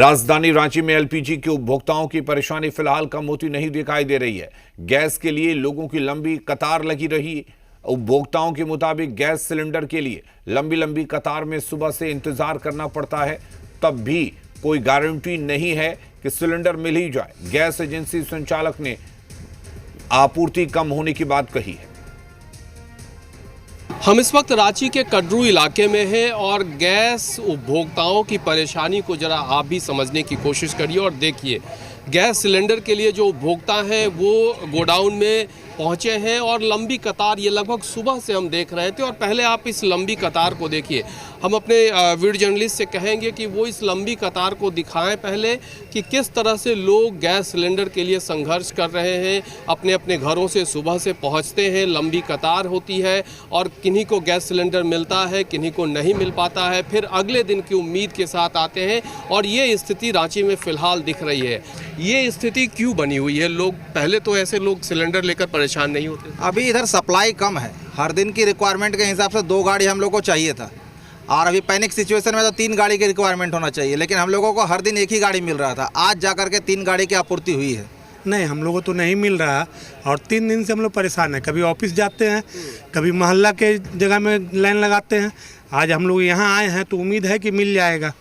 राजधानी रांची में एलपीजी के उपभोक्ताओं की परेशानी फिलहाल कम होती नहीं दिखाई दे रही है। गैस के लिए लोगों की लंबी कतार लगी रही। उपभोक्ताओं के मुताबिक गैस सिलेंडर के लिए लंबी लंबी कतार में सुबह से इंतजार करना पड़ता है, तब भी कोई गारंटी नहीं है कि सिलेंडर मिल ही जाए। गैस एजेंसी संचालक ने आपूर्ति कम होने की बात कही है। हम इस वक्त रांची के कटरू इलाके में हैं और गैस उपभोक्ताओं की परेशानी को जरा आप भी समझने की कोशिश करिए और देखिए। गैस सिलेंडर के लिए जो उपभोक्ता हैं वो गोडाउन में पहुंचे हैं और लंबी कतार ये लगभग सुबह से हम देख रहे थे। और पहले आप इस लंबी कतार को देखिए। हम अपने वीडियो जर्नलिस्ट से कहेंगे कि वो इस लंबी कतार को दिखाएं पहले कि किस तरह से लोग गैस सिलेंडर के लिए संघर्ष कर रहे हैं। अपने अपने घरों से सुबह से पहुंचते हैं, लंबी कतार होती है और किन्हीं को गैस सिलेंडर मिलता है, किन्हीं को नहीं मिल पाता है, फिर अगले दिन की उम्मीद के साथ आते हैं। और ये स्थिति रांची में फ़िलहाल दिख रही है। ये स्थिति क्यों बनी हुई है? लोग पहले तो ऐसे लोग सिलेंडर लेकर परेशान नहीं होते। अभी इधर सप्लाई कम है। हर दिन की रिक्वायरमेंट के हिसाब से 2 गाड़ी हम लोग को चाहिए था और अभी पैनिक सिचुएशन में तो 3 गाड़ी की रिक्वायरमेंट होना चाहिए, लेकिन हम लोगों को हर दिन एक ही गाड़ी मिल रहा था। आज जाकर के 3 गाड़ी की आपूर्ति हुई है। नहीं, हम लोगों को तो नहीं मिल रहा और 3 दिन से हम लोग परेशान हैं। कभी ऑफिस जाते हैं, कभी मोहल्ला के जगह में लाइन लगाते हैं। आज हम लोग यहाँ आए हैं तो उम्मीद है कि मिल जाएगा।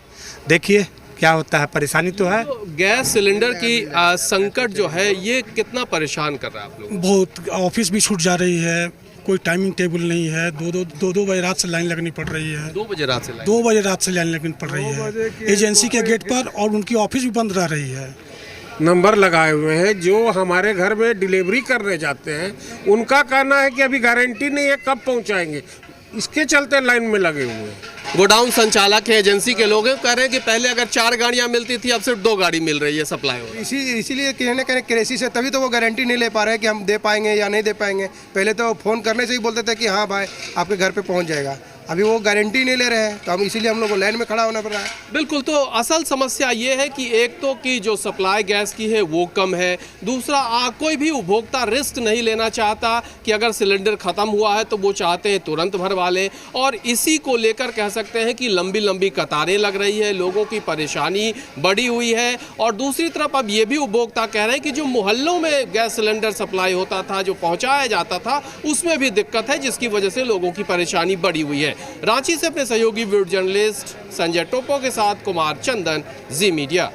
देखिए क्या होता है, परेशानी तो है। गैस सिलेंडर की संकट जो है ये कितना परेशान कर रहा है आप लोग? बहुत। ऑफिस भी छूट जा रही है, कोई टाइमिंग टेबल नहीं है। दो बजे रात से लाइन लगनी पड़ रही है। 2 बजे रात से लाइन? 2 बजे रात से लाइन लगनी पड़ रही है एजेंसी के गेट पर, और उनकी ऑफिस भी बंद रह रही है। नंबर लगाए हुए हैं जो हमारे घर में डिलीवरी करने जाते हैं, उनका कहना है कि अभी गारंटी नहीं है कब पहुंचाएंगे। इसके चलते लाइन में लगे हुए हैं। गोडाउन संचालक है, एजेंसी के लोग हैं, कह रहे हैं कि पहले अगर 4 गाड़ियां मिलती थी, अब सिर्फ 2 गाड़ी मिल रही है सप्लाई हो। इसीलिए कहने क्रेसिस है, तभी तो वो गारंटी नहीं ले पा रहे हैं कि हम दे पाएंगे या नहीं दे पाएंगे। पहले तो फ़ोन करने से ही बोलते थे कि हाँ भाई आपके घर पे पहुंच जाएगा। अभी वो गारंटी नहीं ले रहे हैं, तो हम इसीलिए हम लोग को लाइन में खड़ा होना पड़ रहा है। बिल्कुल। तो असल समस्या ये है कि एक तो कि जो सप्लाई गैस की है वो कम है, दूसरा कोई भी उपभोक्ता रिस्क नहीं लेना चाहता कि अगर सिलेंडर ख़त्म हुआ है तो वो चाहते हैं तुरंत भरवा लें। और इसी को लेकर कह सकते हैं कि लंबी लंबी कतारें लग रही है, लोगों की परेशानी बढ़ी हुई है। और दूसरी तरफ अब ये भी उपभोक्ता कह रहे हैं कि जो मोहल्लों में गैस सिलेंडर सप्लाई होता था, जो पहुँचाया जाता था, उसमें भी दिक्कत है, जिसकी वजह से लोगों की परेशानी बढ़ी हुई है। रांची से अपने सहयोगी वीडियो जर्नलिस्ट संजय टोपो के साथ कुमार चंदन, जी मीडिया।